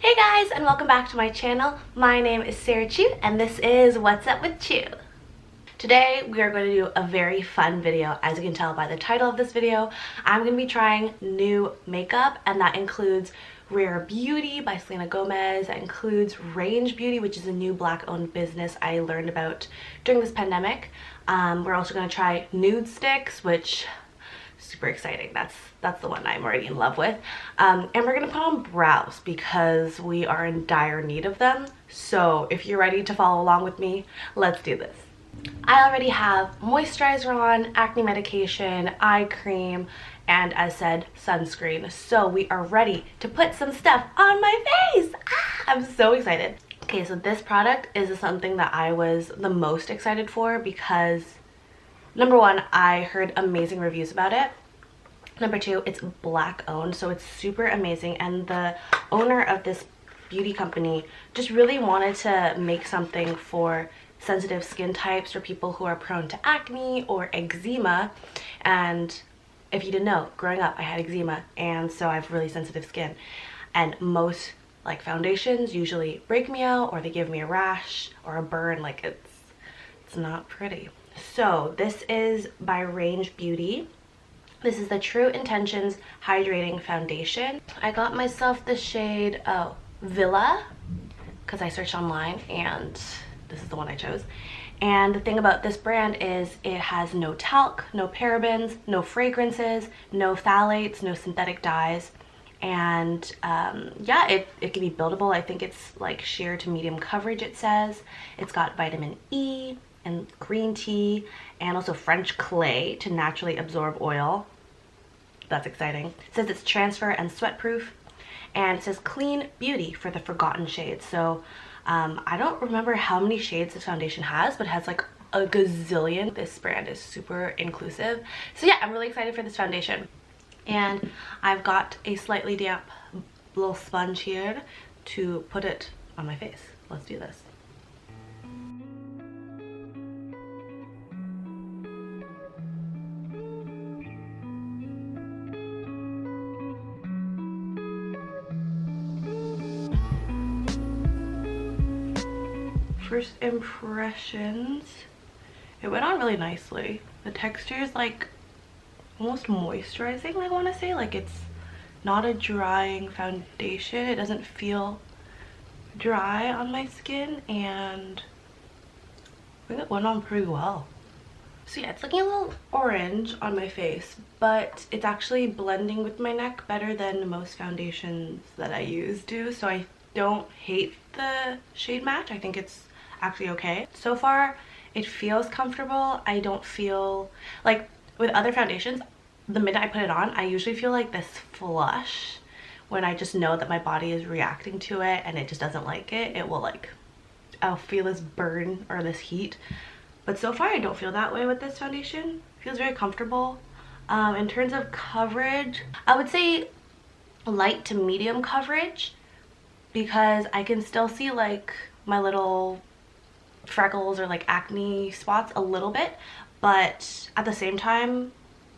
Hey guys, and welcome back to my channel. My name is Sarah Chew, and this is What's Up with Chew. Today we are going to do a very fun video. As you can tell by the title of this video, I'm going to be trying new makeup, and that includes Rare Beauty by Selena Gomez. That includes Range Beauty, which is a new Black-owned business I learned about during this pandemic. We're also going to try NUDESTIX, which super exciting. That's the one I'm already in love with. And we're gonna put on brows because we are in dire need of them. So if you're ready to follow along with me, let's do this. I already have moisturizer on, acne medication, eye cream, and as said, sunscreen. So we are ready to put some stuff on my face. I'm so excited. Okay, so this product is something that I was the most excited for because number one, I heard amazing reviews about it. Number two, it's Black owned, so it's super amazing, and the owner of this beauty company just really wanted to make something for sensitive skin types, or people who are prone to acne or eczema. And if you didn't know, growing up I had eczema, and so I have really sensitive skin, and most like foundations usually break me out or they give me a rash or a burn. Like it's not pretty. So this is by Range Beauty. This is the True Intentions Hydrating Foundation. I got myself the shade Villa because I searched online and this is the one I chose. And the thing about this brand is it has no talc, no parabens, no fragrances, no phthalates, no synthetic dyes. And yeah, it can be buildable. I think it's like sheer to medium coverage, it says. It's got vitamin E and green tea and also French clay to naturally absorb oil. That's exciting. It says it's transfer and sweat proof, and it says clean beauty for the forgotten shades. So I don't remember how many shades this foundation has, but it has like a gazillion. This brand is super inclusive. So yeah, I'm really excited for this foundation. And I've got a slightly damp little sponge here to put it on my face. Let's do this. First impressions, it went on really nicely. The texture is like almost moisturizing, I want to say. Like it's not a drying foundation. It doesn't feel dry on my skin, and I think it went on pretty well. So yeah, it's looking a little orange on my face, but it's actually blending with my neck better than most foundations that I use do. So I don't hate the shade match. I think it's actually okay. So far, it feels comfortable. I don't feel like with other foundations, the minute I put it on, I usually feel like this flush when I just know that my body is reacting to it and it just doesn't like it. It will like, I'll feel this burn or this heat. But so far, I don't feel that way with this foundation. It feels very comfortable. In terms of coverage, I would say light to medium coverage, because I can still see like my little freckles or like acne spots a little bit, but at the same time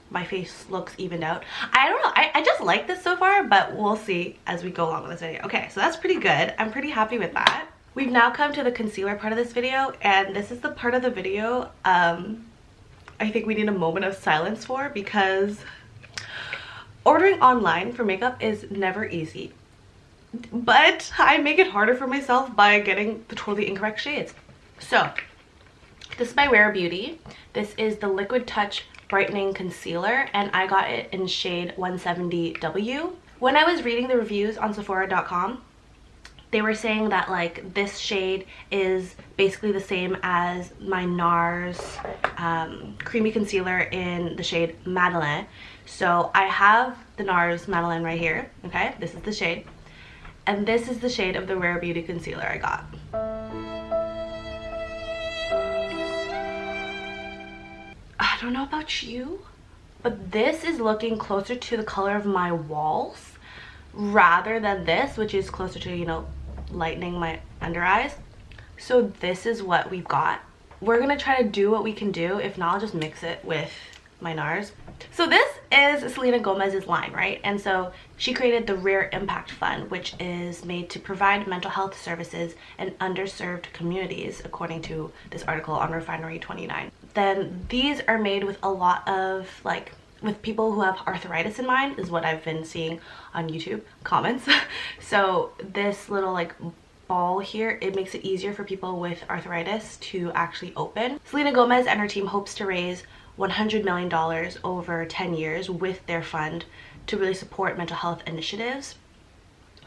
my face looks evened out. I don't know, I just like this so far, but we'll see as we go along with this video. Okay, so that's pretty good. I'm pretty happy with that. We've now come to the concealer part of this video, and this is the part of the video I think we need a moment of silence for, because ordering online for makeup is never easy. But I make it harder for myself by getting the totally incorrect shades. So this is by Rare Beauty. This is the Liquid Touch Brightening Concealer, and I got it in shade 170W. When I was reading the reviews on Sephora.com, they were saying that like this shade is basically the same as my NARS creamy concealer in the shade Madeleine. So I have the NARS Madeleine right here. Okay, this is the shade. And this is the shade of the Rare Beauty concealer I got. I don't know about you, but this is looking closer to the color of my walls rather than this, which is closer to, you know, lightening my under eyes. So this is what we've got. We're gonna try to do what we can do. If not, I'll just mix it with my NARS. So this is Selena Gomez's line, right? And so she created the Rare Impact Fund, which is made to provide mental health services in underserved communities, according to this article on Refinery 29. Then these are made with a lot of like with people who have arthritis in mind, is what I've been seeing on YouTube comments. So this little like ball here, it makes it easier for people with arthritis to actually open. Selena Gomez and her team hopes to raise $100 million over 10 years with their fund to really support mental health initiatives.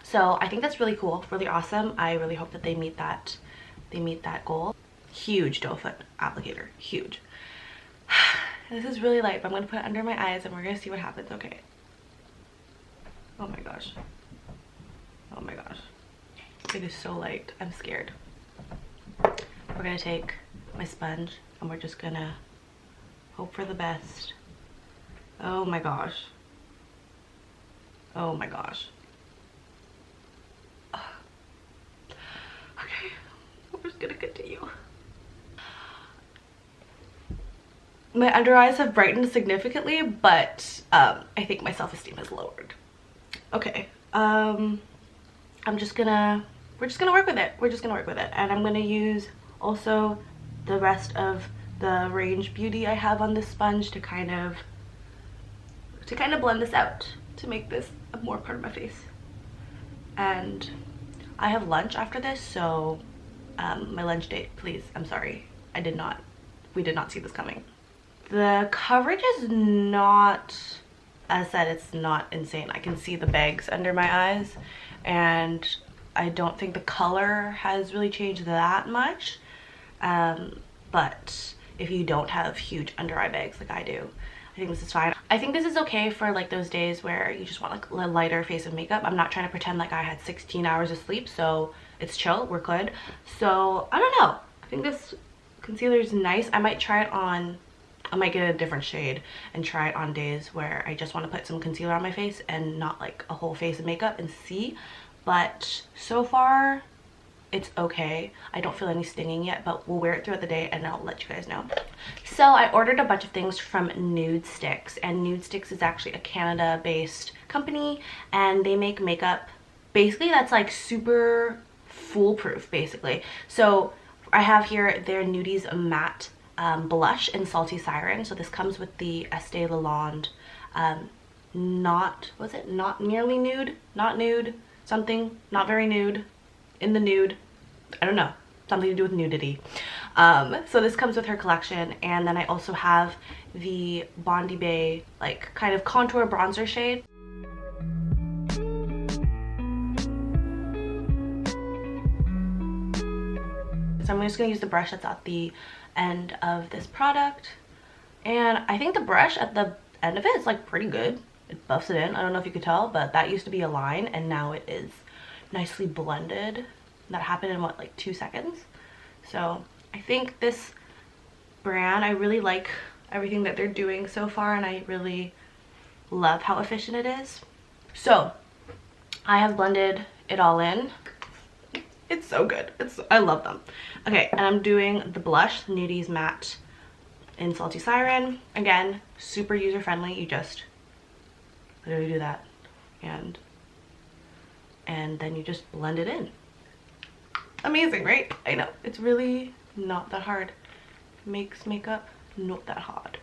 So I think that's really cool, really awesome. I really hope that they meet that goal. Huge doe foot applicator, huge. This is really light, but I'm gonna put it under my eyes and we're gonna see what happens. Okay. Oh my gosh. Oh my gosh. It is so light. I'm scared. We're gonna take my sponge and we're just gonna hope for the best. Oh my gosh. Oh my gosh. Okay, we're just gonna continue. My under eyes have brightened significantly, but I think my self-esteem has lowered. Okay, we're just gonna work with it. We're just gonna work with it. And I'm gonna use also the rest of the Range Beauty I have on this sponge to kind of blend this out, to make this a more part of my face. And I have lunch after this, so my lunch date, please, I'm sorry. We did not see this coming. The coverage is not, as I said, it's not insane. I can see the bags under my eyes, and I don't think the color has really changed that much. But if you don't have huge under eye bags like I do, I think this is fine. I think this is okay for like those days where you just want like a lighter face of makeup. I'm not trying to pretend like I had 16 hours of sleep, so it's chill, we're good. So I don't know, I think this concealer is nice. I might try it on, I might get a different shade and try it on days where I just want to put some concealer on my face and not like a whole face of makeup and see. But so far it's okay. I don't feel any stinging yet, but we'll wear it throughout the day and I'll let you guys know. So I ordered a bunch of things from NUDESTIX, and NUDESTIX is actually a Canada-based company, and they make makeup basically that's like super foolproof basically. So I have here their Nudies Matte blush in Salty Siren. So this comes with the Estee Lalonde not nearly nude, not nude, something, not very nude, in the nude, I don't know, something to do with nudity. So this comes with her collection. And then I also have the Bondi Bay like kind of contour bronzer shade. So I'm just gonna use the brush that's at the end of this product, and I think the brush at the end of it is like pretty good. It buffs it in. I don't know if you could tell, but that used to be a line and now it is nicely blended. That happened in what, like 2 seconds? So I think this brand, I really like everything that they're doing so far, and I really love how efficient it is. So I have blended it all in. It's so good. I love them. Okay, and I'm doing the blush, Nudies Matte in Salty Siren. Again, super user friendly. You just literally do that, and then you just blend it in. Amazing, right? I know, it's really not that hard. Makes makeup not that hard.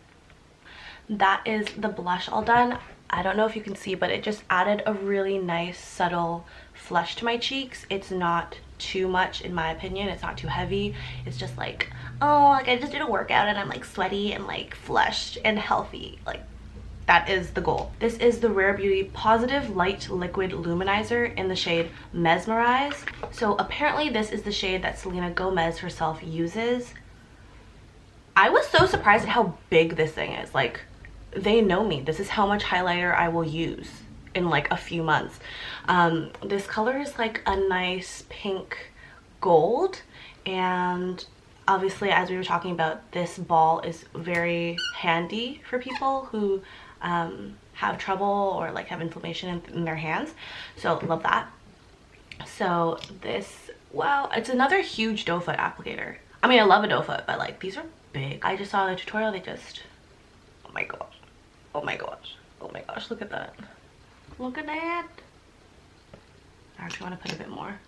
That is the blush all done. I don't know if you can see, but it just added a really nice subtle flush to my cheeks. It's not too much in my opinion. It's not too heavy. It's just like, oh, like I just did a workout and I'm like sweaty and like flushed and healthy. Like, that is the goal. This is the Rare Beauty Positive Light Liquid Luminizer in the shade Mesmerize. So apparently this is the shade that Selena Gomez herself uses. I was so surprised at how big this thing is. Like, they know me. This is how much highlighter I will use in like a few months. This color is like a nice pink gold, and obviously, as we were talking about, this ball is very handy for people who have trouble or like have inflammation in their hands. So love that. So this, wow, it's another huge doe foot applicator. I mean, I love a doe foot, but like these are big. I just saw the tutorial. They just, oh my gosh, oh my gosh, my gosh, look at that. Look at that. I actually want to put a bit more.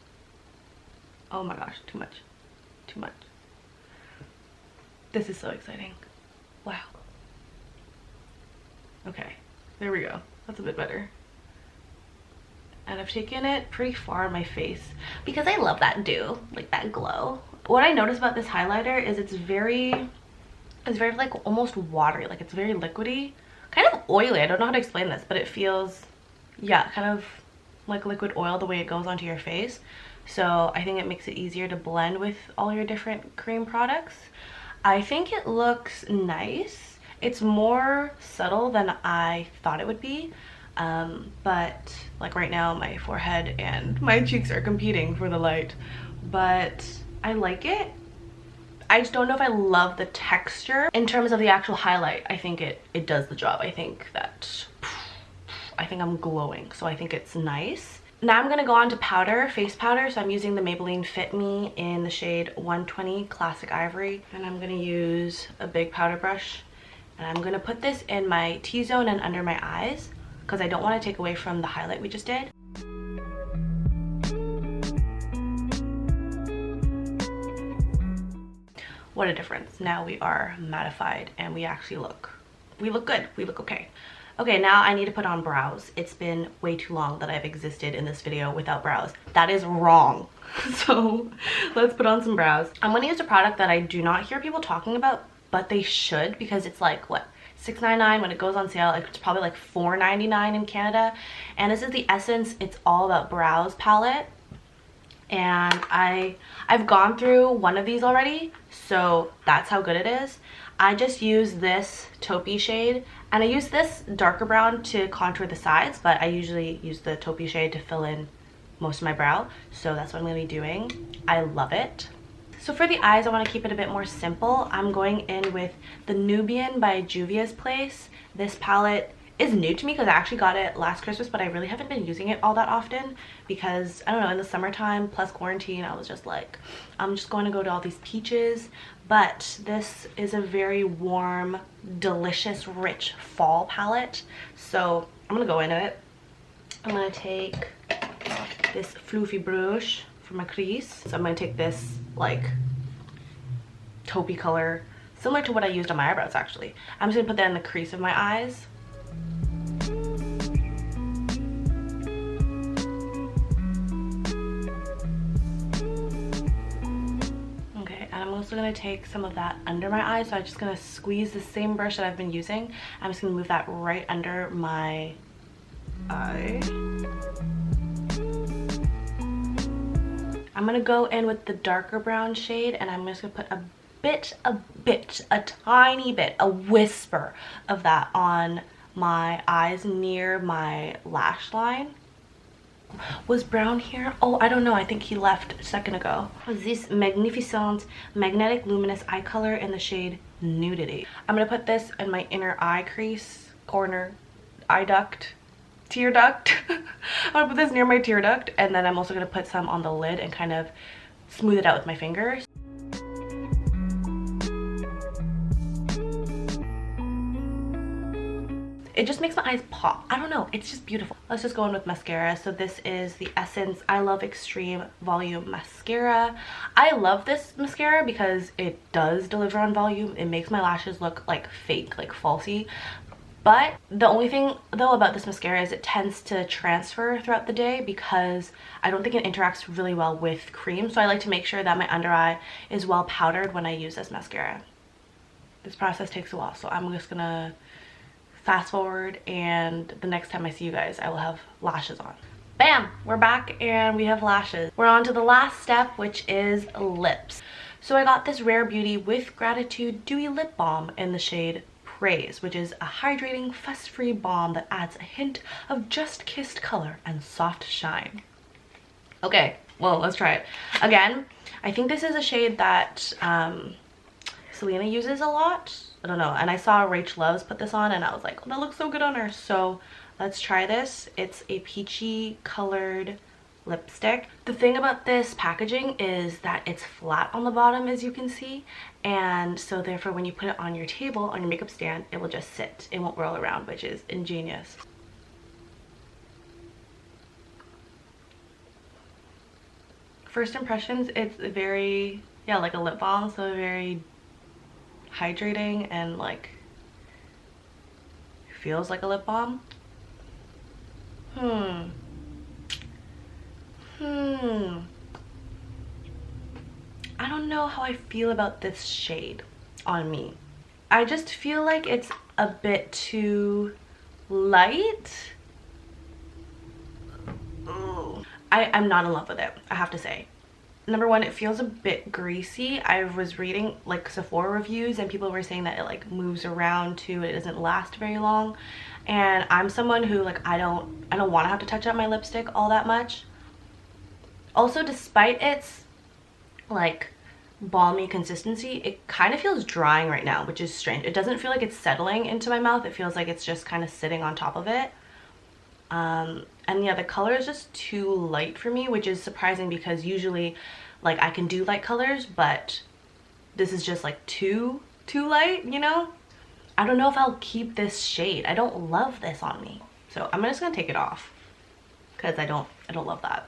Oh my gosh, too much. Too much. This is so exciting. Wow. Okay, there we go. That's a bit better. And I've taken it pretty far on my face because I love that dew, like that glow. What I noticed about this highlighter is it's very like almost watery, like it's very liquidy, kind of oily. I don't know how to explain this, but it feels, yeah, kind of like liquid oil the way it goes onto your face. So I think it makes it easier to blend with all your different cream products. I think it looks nice. It's more subtle than I thought it would be. But like right now my forehead and my cheeks are competing for the light, but I like it. I just don't know if I love the texture. In terms of the actual highlight, I think it does the job. I think I'm glowing, so I think it's nice. Now I'm gonna go on to powder, face powder. So I'm using the Maybelline Fit Me in the shade 120 Classic Ivory, and I'm gonna use a big powder brush, and I'm gonna put this in my T-zone and under my eyes because I don't want to take away from the highlight we just did. What a difference. Now we are mattified and we actually look good. We look okay. Okay, now I need to put on brows. It's been way too long that I've existed in this video without brows. That is wrong. So let's put on some brows. I'm gonna use a product that I do not hear people talking about, but they should, because it's like, what, $6.99 when it goes on sale. It's probably like $4.99 in Canada. And this is the Essence It's All About Brows palette. And I've gone through one of these already, so that's how good it is. I just use this taupey shade, and I use this darker brown to contour the sides, but I usually use the taupey shade to fill in most of my brow, so that's what I'm going to be doing. I love it. So for the eyes, I want to keep it a bit more simple. I'm going in with the Nubian by Juvia's Place. This palette is new to me because I actually got it last Christmas, but I really haven't been using it all that often because, I don't know, in the summertime plus quarantine, I was just like, I'm just going to go to all these peaches. But this is a very warm, delicious, rich fall palette. So I'm going to go into it. I'm going to take this floofy brush for my crease. So I'm going to take this like taupey color, similar to what I used on my eyebrows actually. I'm just going to put that in the crease of my eyes. I'm also going to take some of that under my eyes, so I'm just going to squeeze the same brush that I've been using. I'm just going to move that right under my eye. I'm going to go in with the darker brown shade, and I'm just going to put a tiny bit, a whisper of that on my eyes near my lash line. Was brown here? Oh, I don't know. I think he left a second ago. This Magnificent Magnetic Luminous Eye Color in the shade Nudity. I'm going to put this in my inner eye crease, corner, eye duct, tear duct. I'm going to put this near my tear duct, and then I'm also going to put some on the lid and kind of smooth it out with my fingers. It just makes my eyes pop. I don't know, it's just beautiful. Let's just go in with mascara. So this is the Essence I Love Extreme Volume Mascara. I love this mascara because it does deliver on volume. It makes my lashes look like fake, like falsy. But the only thing though about this mascara is it tends to transfer throughout the day because I don't think it interacts really well with cream. So I like to make sure that my under eye is well powdered when I use this mascara. This process takes a while, so I'm just gonna fast forward, and the next time I see you guys, I will have lashes on. Bam! We're back and we have lashes. We're on to the last step, which is lips. So I got this Rare Beauty With Gratitude Dewy Lip Balm in the shade Praise, which is a hydrating, fuss-free balm that adds a hint of just kissed color and soft shine. Okay, well, let's try it. Again, I think this is a shade that Selena uses a lot. I don't know, and I saw Rach Loves put this on and I was like, oh, that looks so good on her. So let's try this. It's a peachy colored lipstick. The thing about this packaging is that it's flat on the bottom, as you can see, and so therefore when you put it on your table, on your makeup stand, it will just sit. It won't roll around, which is ingenious. First impressions, it's very, yeah, like a lip balm, so very hydrating and like feels like a lip balm. I don't know how I feel about this shade on me. I just feel like it's a bit too light. I'm not in love with it, I have to say. Number one, it feels a bit greasy. I was reading like Sephora reviews and people were saying that it like moves around too, it doesn't last very long. And I'm someone who like I don't want to have to touch up my lipstick all that much. Also, despite its like balmy consistency, it kind of feels drying right now, which is strange. It doesn't feel like it's settling into my mouth. It feels like it's just kind of sitting on top of it. And yeah, the color is just too light for me, which is surprising because usually like I can do light colors, but this is just like too light, you know? I don't know if I'll keep this shade. I don't love this on me. So I'm just gonna take it off because I don't love that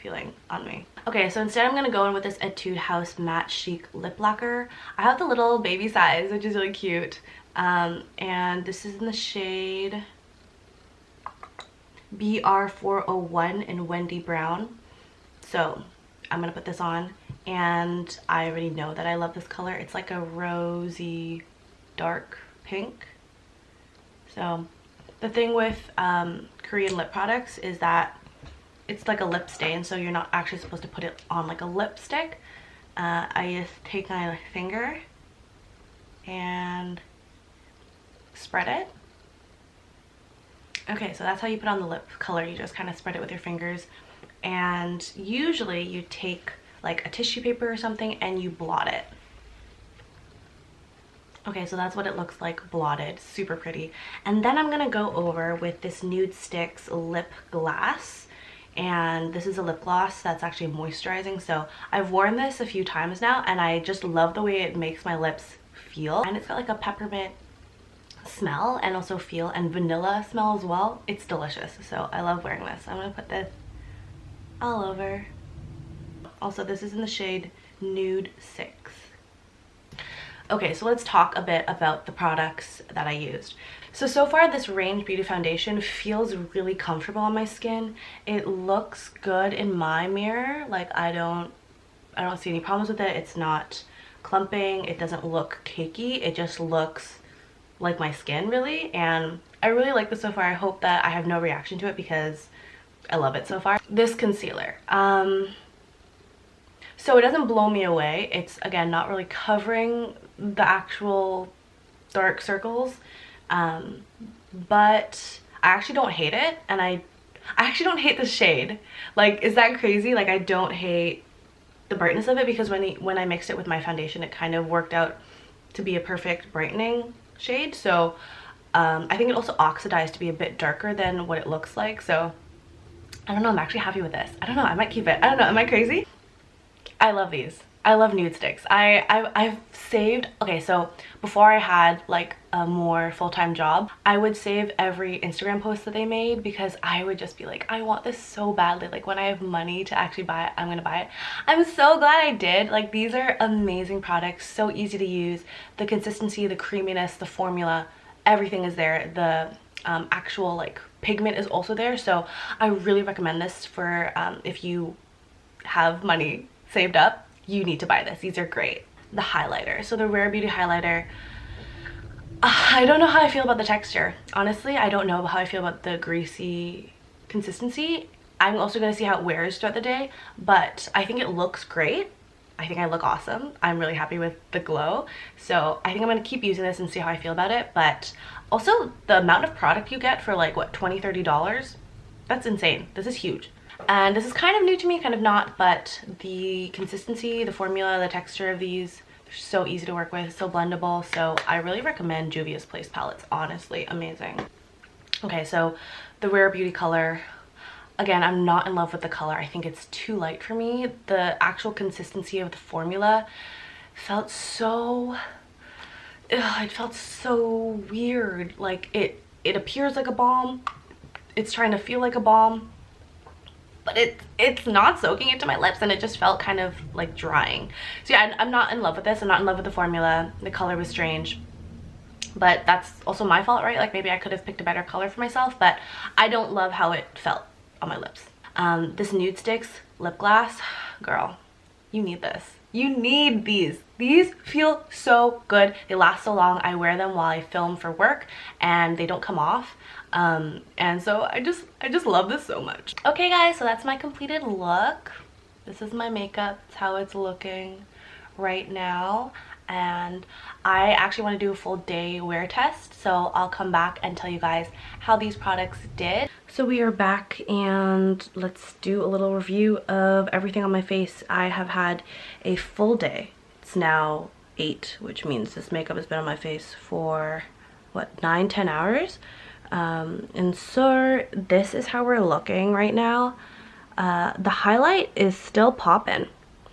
feeling on me. Okay, so instead I'm gonna go in with this Etude House Matte Chic Lip Lacquer. I have the little baby size, which is really cute. And this is in the shade BR401 in Wendy Brown. So I'm gonna put this on, and I already know that I love this color. It's like a rosy dark pink. So the thing with Korean lip products is that it's like a lip stain, so you're not actually supposed to put it on like a lipstick. I just take my finger and spread it. Okay, so that's how you put on the lip color. You just kind of spread it with your fingers, and usually you take like a tissue paper or something and you blot it. Okay, so that's what it looks like blotted. Super pretty. And then I'm gonna go over with this NUDESTIX lip glass, and this is a lip gloss that's actually moisturizing. So I've worn this a few times now and I just love the way it makes my lips feel, and it's got like a peppermint smell and also feel, and vanilla smell as well. It's delicious, so I love wearing this. I'm gonna put this all over. Also, this is in the shade Nude 6. Okay, so let's talk a bit about the products that I used. So far this Range Beauty foundation feels really comfortable on my skin. It looks good in my mirror. Like I don't see any problems with it. It's not clumping, it doesn't look cakey, it just looks like my skin really, and I really like this so far. I hope that I have no reaction to it because I love it so far. This concealer, so it doesn't blow me away. It's again not really covering the actual dark circles, but I actually don't hate it, and I actually don't hate the shade. Like, is that crazy? Like, I don't hate the brightness of it because when I mixed it with my foundation, it kind of worked out to be a perfect brightening shade. So I think it also oxidized to be a bit darker than what it looks like. So I don't know, I'm actually happy with this. I don't know, I might keep it. I don't know, am I crazy? I love these. I love NUDESTIX. I've saved, okay, so before I had like a more full-time job, I would save every Instagram post that they made because I would just be like, I want this so badly. Like when I have money to actually buy it, I'm gonna buy it. I'm so glad I did. Like, these are amazing products, so easy to use. The consistency, the creaminess, the formula, everything is there. The actual like pigment is also there. So I really recommend this for if you have money saved up, you need to buy this. These are great. The highlighter, so the Rare Beauty highlighter, I don't know how I feel about the texture. Honestly, I don't know how I feel about the greasy consistency. I'm also going to see how it wears throughout the day, but I think it looks great. I think I look awesome. I'm really happy with the glow, so I think I'm going to keep using this and see how I feel about it. But also the amount of product you get for like what, $20–30, that's insane. This is huge. And this is kind of new to me, kind of not, but the consistency, the formula, the texture of these, they're so easy to work with, so blendable. So I really recommend Juvia's Place palettes. Honestly, amazing. Okay, so the Rare Beauty color, Again, I'm not in love with the color. I think it's too light for me. The actual consistency of the formula felt so... it felt so weird. Like it appears like a balm. It's trying to feel like a balm, but it's not soaking into my lips, and it just felt kind of like drying. So yeah, I'm not in love with this. I'm not in love with the formula. The color was strange, but that's also my fault, right? Like maybe I could have picked a better color for myself, but I don't love how it felt on my lips. This NUDESTIX lip gloss, girl, you need this. You need these. These feel so good. They last so long. I wear them while I film for work and they don't come off. And so I just love this so much. Okay guys, so that's my completed look. This is my makeup. It's how it's looking right now. And I actually want to do a full day wear test, so I'll come back and tell you guys how these products did. So we are back and let's do a little review of everything on my face. I have had a full day. It's now 8, which means this makeup has been on my face for what, 9-10 hours. And so this is how we're looking right now. The highlight is still popping.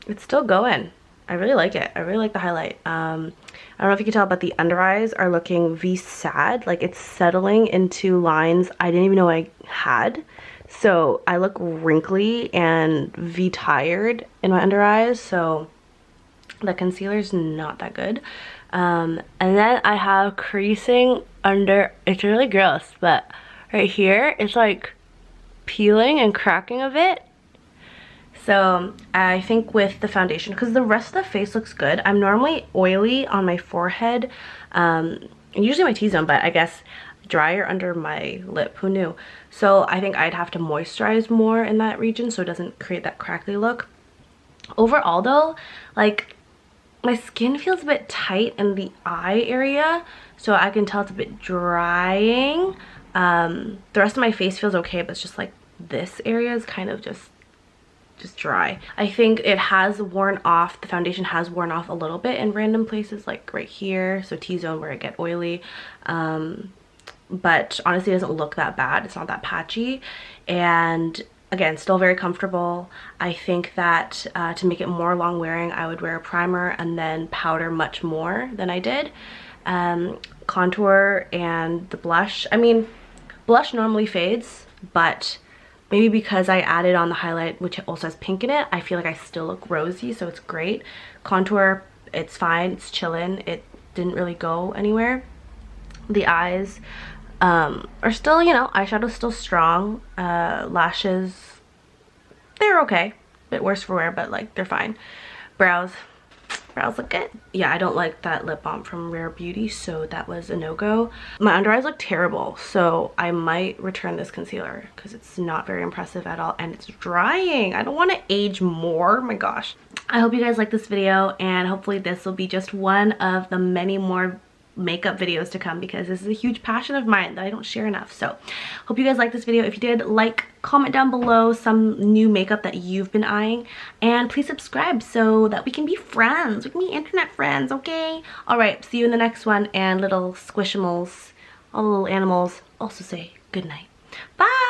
It's still going. I really like it. I really like the highlight. I don't know if you can tell, but the under eyes are looking V-sad. Like it's settling into lines I didn't even know I had. So I look wrinkly and V-tired in my under eyes. So the concealer's not that good. And then I have creasing under. It's really gross, but right here it's like peeling and cracking a bit. So I think with the foundation, because the rest of the face looks good. I'm normally oily on my forehead, and usually my T-zone, but I guess drier under my lip. Who knew? So I think I'd have to moisturize more in that region so it doesn't create that crackly look. Overall though, like my skin feels a bit tight in the eye area, so I can tell it's a bit drying. The rest of my face feels okay, but it's just like this area is kind of just dry. I think it has worn off. The foundation has worn off a little bit in random places, like right here, so T-zone where I get oily. But honestly it doesn't look that bad. It's not that patchy, and again, still very comfortable. I think that to make it more long wearing, I would wear a primer and then powder much more than I did. Contour and the blush. I mean, blush normally fades, but maybe because I added on the highlight, which also has pink in it, I feel like I still look rosy, so it's great. Contour, it's fine, it's chillin'. It didn't really go anywhere. The eyes are still, you know, eyeshadow's still strong. Lashes, they're okay. A bit worse for wear, but like they're fine. Brows look good. Yeah, I don't like that lip balm from Rare Beauty, so that was a no-go. My under eyes look terrible, so I might return this concealer because it's not very impressive at all, and it's drying. I don't want to age more. Oh my gosh. I hope you guys like this video, and hopefully this will be just one of the many more makeup videos to come, because this is a huge passion of mine that I don't share enough. So hope you guys like this video. If you did, like, comment down below some new makeup that you've been eyeing, and please subscribe so that we can be friends. We can be internet friends, okay? All right, see you in the next one, and little squishimals, all the little animals also say good night. Bye.